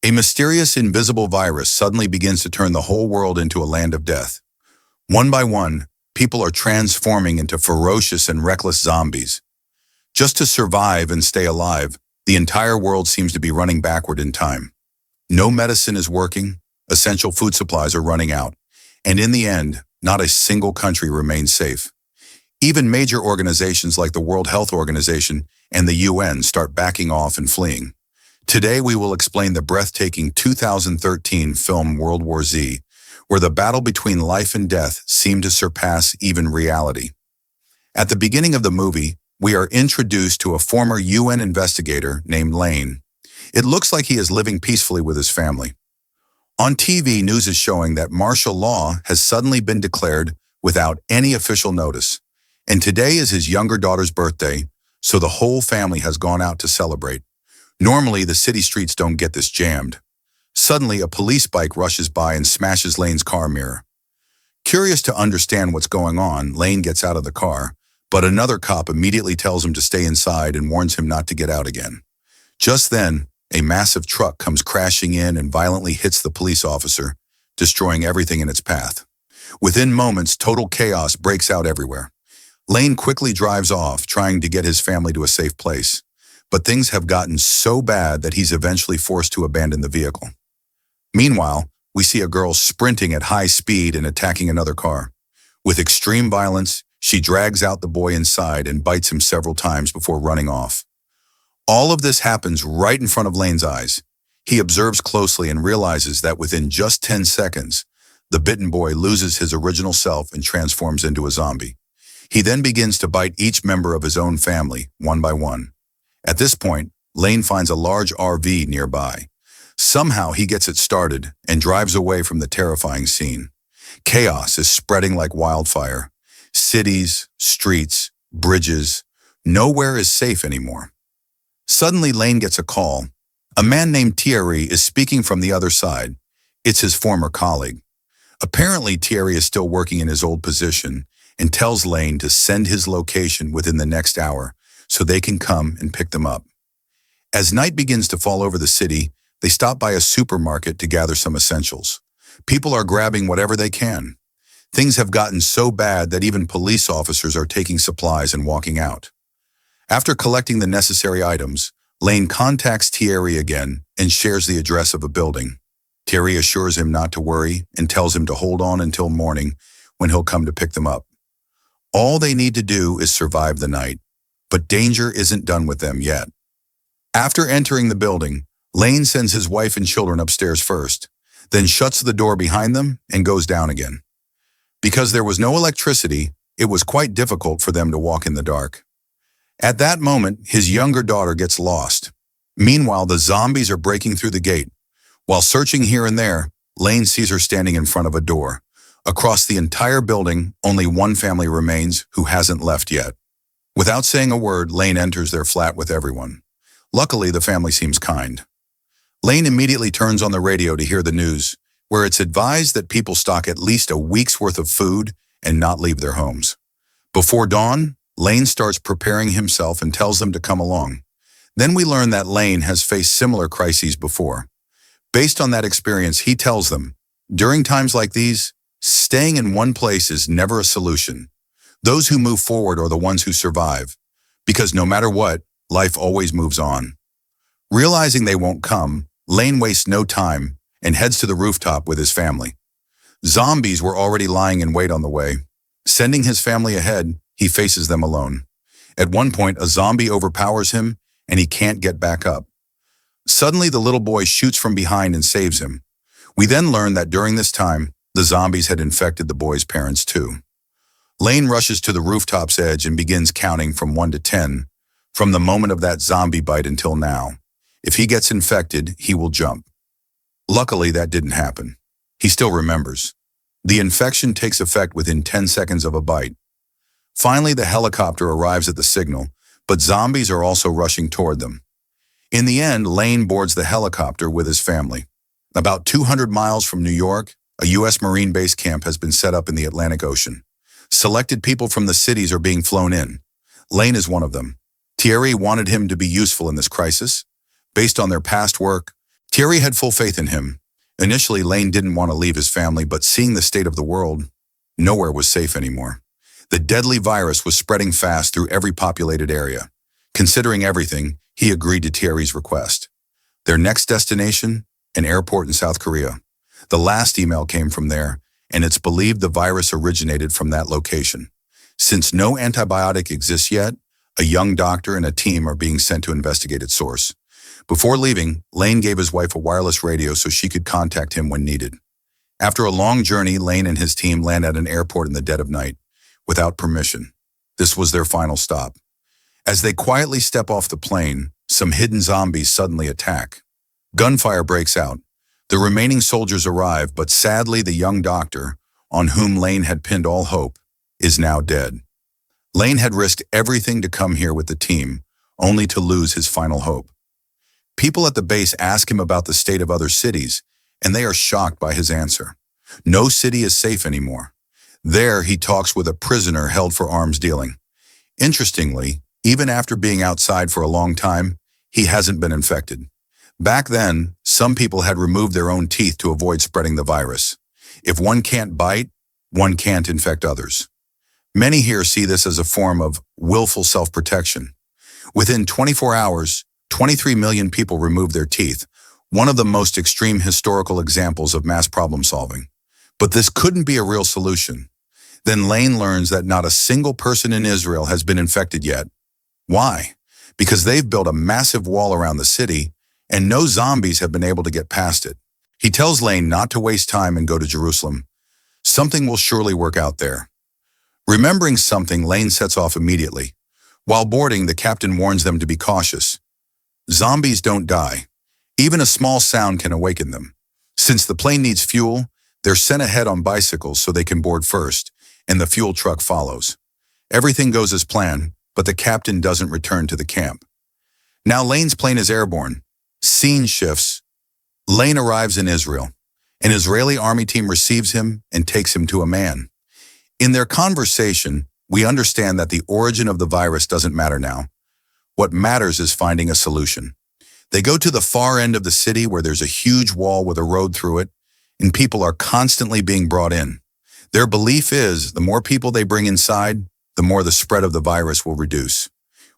A mysterious invisible virus suddenly begins to turn the whole world into a land of death. One by one, people are transforming into ferocious and reckless zombies. Just to survive and stay alive, the entire world seems to be running backward in time. No medicine is working, essential food supplies are running out, and in the end, not a single country remains safe. Even major organizations like the World Health Organization and the UN start backing off and fleeing. Today we will explain the breathtaking 2013 film World War Z, where the battle between life and death seemed to surpass even reality. At the beginning of the movie, we are introduced to a former UN investigator named Lane. It looks like he is living peacefully with his family. On TV, news is showing that martial law has suddenly been declared without any official notice. And today is his younger daughter's birthday, so the whole family has gone out to celebrate. Normally, the city streets don't get this jammed. Suddenly, a police bike rushes by and smashes Lane's car mirror. Curious to understand what's going on, Lane gets out of the car, but another cop immediately tells him to stay inside and warns him not to get out again. Just then, a massive truck comes crashing in and violently hits the police officer, destroying everything in its path. Within moments, total chaos breaks out everywhere. Lane quickly drives off, trying to get his family to a safe place. But things have gotten so bad that he's eventually forced to abandon the vehicle. Meanwhile, we see a girl sprinting at high speed and attacking another car. With extreme violence, she drags out the boy inside and bites him several times before running off. All of this happens right in front of Lane's eyes. He observes closely and realizes that within just 10 seconds, the bitten boy loses his original self and transforms into a zombie. He then begins to bite each member of his own family, one by one. At this point, Lane finds a large RV nearby. Somehow he gets it started and drives away from the terrifying scene. Chaos is spreading like wildfire. Cities, streets, bridges, nowhere is safe anymore. Suddenly Lane gets a call. A man named Thierry is speaking from the other side. It's his former colleague. Apparently Thierry is still working in his old position and tells Lane to send his location within the next hour so they can come and pick them up. As night begins to fall over the city, they stop by a supermarket to gather some essentials. People are grabbing whatever they can. Things have gotten so bad that even police officers are taking supplies and walking out. After collecting the necessary items, Lane contacts Thierry again and shares the address of a building. Thierry assures him not to worry and tells him to hold on until morning when he'll come to pick them up. All they need to do is survive the night, but danger isn't done with them yet. After entering the building, Lane sends his wife and children upstairs first, then shuts the door behind them and goes down again. Because there was no electricity, it was quite difficult for them to walk in the dark. At that moment, his younger daughter gets lost. Meanwhile, the zombies are breaking through the gate. While searching here and there, Lane sees her standing in front of a door. Across the entire building, only one family remains who hasn't left yet. Without saying a word, Lane enters their flat with everyone. Luckily, the family seems kind. Lane immediately turns on the radio to hear the news, where it's advised that people stock at least a week's worth of food and not leave their homes. Before dawn, Lane starts preparing himself and tells them to come along. Then we learn that Lane has faced similar crises before. Based on that experience, he tells them, during times like these, staying in one place is never a solution. Those who move forward are the ones who survive, because no matter what, life always moves on. Realizing they won't come, Lane wastes no time and heads to the rooftop with his family. Zombies were already lying in wait on the way. Sending his family ahead, he faces them alone. At one point, a zombie overpowers him and he can't get back up. Suddenly, the little boy shoots from behind and saves him. We then learn that during this time, the zombies had infected the boy's parents too. Lane rushes to the rooftop's edge and begins counting from 1 to 10, from the moment of that zombie bite until now. If he gets infected, he will jump. Luckily, that didn't happen. He still remembers. The infection takes effect within 10 seconds of a bite. Finally, the helicopter arrives at the signal, but zombies are also rushing toward them. In the end, Lane boards the helicopter with his family. About 200 miles from New York, a U.S. Marine base camp has been set up in the Atlantic Ocean. Selected people from the cities are being flown in. Lane is one of them. Thierry wanted him to be useful in this crisis. Based on their past work, Thierry had full faith in him. Initially, Lane didn't want to leave his family, but seeing the state of the world, nowhere was safe anymore. The deadly virus was spreading fast through every populated area. Considering everything, he agreed to Thierry's request. Their next destination? An airport in South Korea. The last email came from there, and it's believed the virus originated from that location. Since no antibiotic exists yet, a young doctor and a team are being sent to investigate its source. Before leaving, Lane gave his wife a wireless radio so she could contact him when needed. After a long journey, Lane and his team land at an airport in the dead of night, without permission. This was their final stop. As they quietly step off the plane, some hidden zombies suddenly attack. Gunfire breaks out. The remaining soldiers arrive, but sadly the young doctor, on whom Lane had pinned all hope, is now dead. Lane had risked everything to come here with the team, only to lose his final hope. People at the base ask him about the state of other cities, and they are shocked by his answer. No city is safe anymore. There, he talks with a prisoner held for arms dealing. Interestingly, even after being outside for a long time, he hasn't been infected. Back then, some people had removed their own teeth to avoid spreading the virus. If one can't bite, one can't infect others. Many here see this as a form of willful self-protection. Within 24 hours, 23 million people removed their teeth, one of the most extreme historical examples of mass problem solving. But this couldn't be a real solution. Then Lane learns that not a single person in Israel has been infected yet. Why? Because they've built a massive wall around the city, and no zombies have been able to get past it. He tells Lane not to waste time and go to Jerusalem. Something will surely work out there. Remembering something, Lane sets off immediately. While boarding, the captain warns them to be cautious. Zombies don't die. Even a small sound can awaken them. Since the plane needs fuel, they're sent ahead on bicycles so they can board first, and the fuel truck follows. Everything goes as planned, but the captain doesn't return to the camp. Now Lane's plane is airborne. Scene shifts. Lane arrives in Israel. An Israeli army team receives him and takes him to a man. In their conversation, we understand that the origin of the virus doesn't matter now. What matters is finding a solution. They go to the far end of the city where there's a huge wall with a road through it, and people are constantly being brought in. Their belief is the more people they bring inside, the more the spread of the virus will reduce.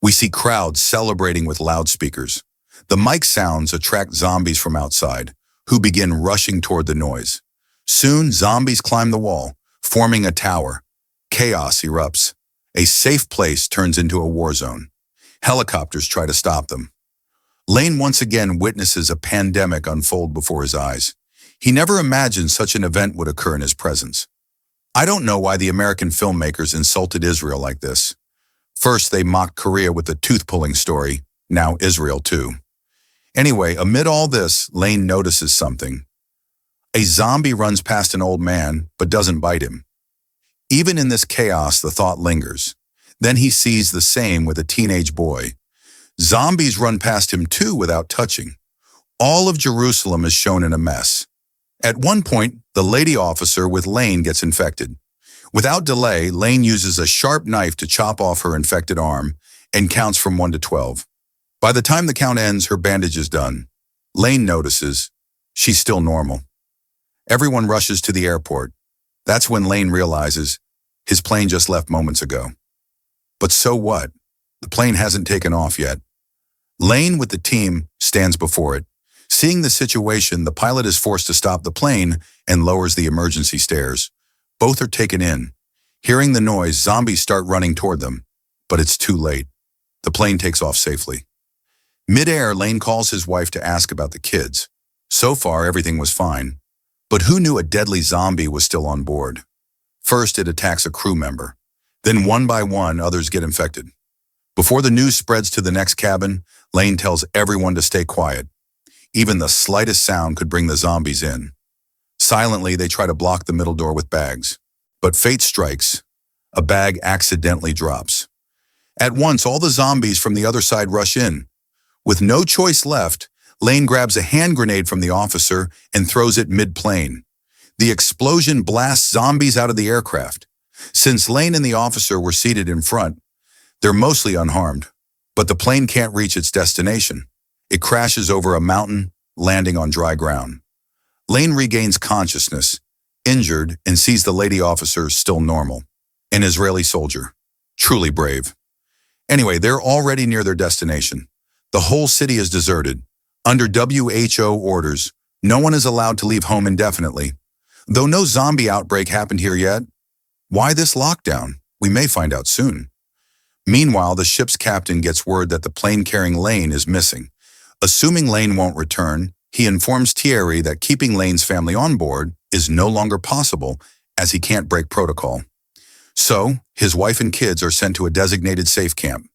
We see crowds celebrating with loudspeakers. The mic sounds attract zombies from outside, who begin rushing toward the noise. Soon, zombies climb the wall, forming a tower. Chaos erupts. A safe place turns into a war zone. Helicopters try to stop them. Lane once again witnesses a pandemic unfold before his eyes. He never imagined such an event would occur in his presence. I don't know why the American filmmakers insulted Israel like this. First, they mocked Korea with the tooth-pulling story, now Israel too. Anyway, amid all this, Lane notices something. A zombie runs past an old man, but doesn't bite him. Even in this chaos, the thought lingers. Then he sees the same with a teenage boy. Zombies run past him too without touching. All of Jerusalem is shown in a mess. At one point, the lady officer with Lane gets infected. Without delay, Lane uses a sharp knife to chop off her infected arm and counts from 1 to 12. By the time the count ends, her bandage is done. Lane notices she's still normal. Everyone rushes to the airport. That's when Lane realizes his plane just left moments ago. But so what? The plane hasn't taken off yet. Lane with the team stands before it. Seeing the situation, the pilot is forced to stop the plane and lowers the emergency stairs. Both are taken in. Hearing the noise, zombies start running toward them, but it's too late. The plane takes off safely. Mid-air, Lane calls his wife to ask about the kids. So far, everything was fine. But who knew a deadly zombie was still on board? First, it attacks a crew member. Then one by one, others get infected. Before the news spreads to the next cabin, Lane tells everyone to stay quiet. Even the slightest sound could bring the zombies in. Silently, they try to block the middle door with bags. But fate strikes. A bag accidentally drops. At once, all the zombies from the other side rush in. With no choice left, Lane grabs a hand grenade from the officer and throws it mid-plane. The explosion blasts zombies out of the aircraft. Since Lane and the officer were seated in front, they're mostly unharmed. But the plane can't reach its destination. It crashes over a mountain, landing on dry ground. Lane regains consciousness, injured, and sees the lady officer still normal. An Israeli soldier. Truly brave. Anyway, they're already near their destination. The whole city is deserted. Under WHO orders, no one is allowed to leave home indefinitely. Though no zombie outbreak happened here yet. Why this lockdown? We may find out soon. Meanwhile, the ship's captain gets word that the plane carrying Lane is missing. Assuming Lane won't return, he informs Thierry that keeping Lane's family on board is no longer possible as he can't break protocol. So, his wife and kids are sent to a designated safe camp.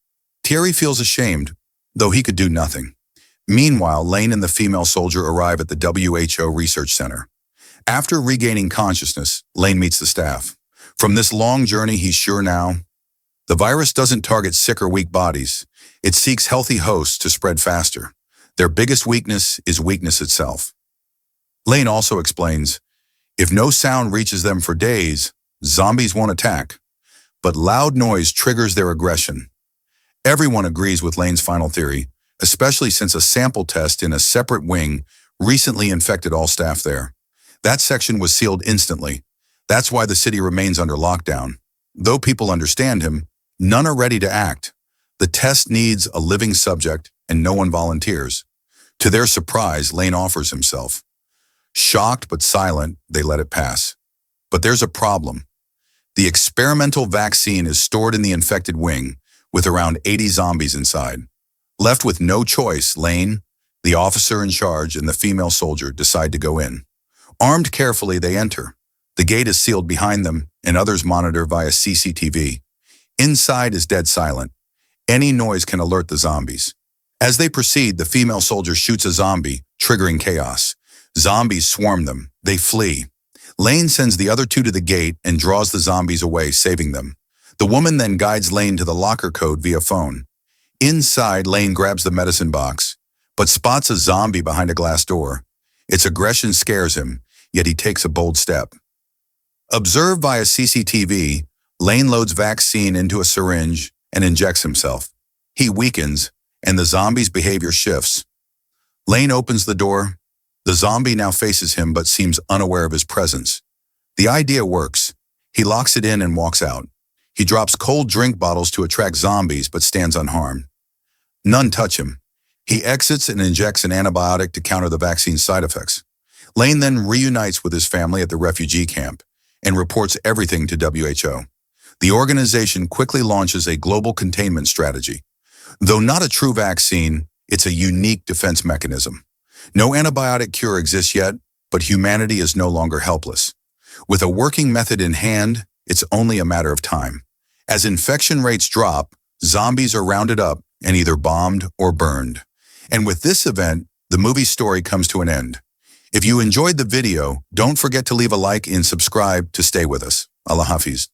Thierry feels ashamed, though he could do nothing. Meanwhile, Lane and the female soldier arrive at the WHO research center. After regaining consciousness, Lane meets the staff. From this long journey, he's sure now, the virus doesn't target sick or weak bodies. It seeks healthy hosts to spread faster. Their biggest weakness is weakness itself. Lane also explains, if no sound reaches them for days, zombies won't attack. But loud noise triggers their aggression. Everyone agrees with Lane's final theory, especially since a sample test in a separate wing recently infected all staff there. That section was sealed instantly. That's why the city remains under lockdown. Though people understand him, none are ready to act. The test needs a living subject, and no one volunteers. To their surprise, Lane offers himself. Shocked but silent, they let it pass. But there's a problem. The experimental vaccine is stored in the infected wing, with around 80 zombies inside. Left with no choice, Lane, the officer in charge, and the female soldier decide to go in. Armed carefully, they enter. The gate is sealed behind them, and others monitor via CCTV. Inside is dead silent. Any noise can alert the zombies. As they proceed, the female soldier shoots a zombie, triggering chaos. Zombies swarm them. They flee. Lane sends the other two to the gate and draws the zombies away, saving them. The woman then guides Lane to the locker code via phone. Inside, Lane grabs the medicine box, but spots a zombie behind a glass door. Its aggression scares him, yet he takes a bold step. Observed via CCTV, Lane loads vaccine into a syringe and injects himself. He weakens, and the zombie's behavior shifts. Lane opens the door. The zombie now faces him but seems unaware of his presence. The idea works. He locks it in and walks out. He drops cold drink bottles to attract zombies but stands unharmed. None touch him. He exits and injects an antibiotic to counter the vaccine's side effects. Lane then reunites with his family at the refugee camp and reports everything to WHO. The organization quickly launches a global containment strategy. Though not a true vaccine, it's a unique defense mechanism. No antibiotic cure exists yet, but humanity is no longer helpless. With a working method in hand, it's only a matter of time. As infection rates drop, zombies are rounded up and either bombed or burned. And with this event, the movie story comes to an end. If you enjoyed the video, don't forget to leave a like and subscribe to stay with us. Allah Hafiz.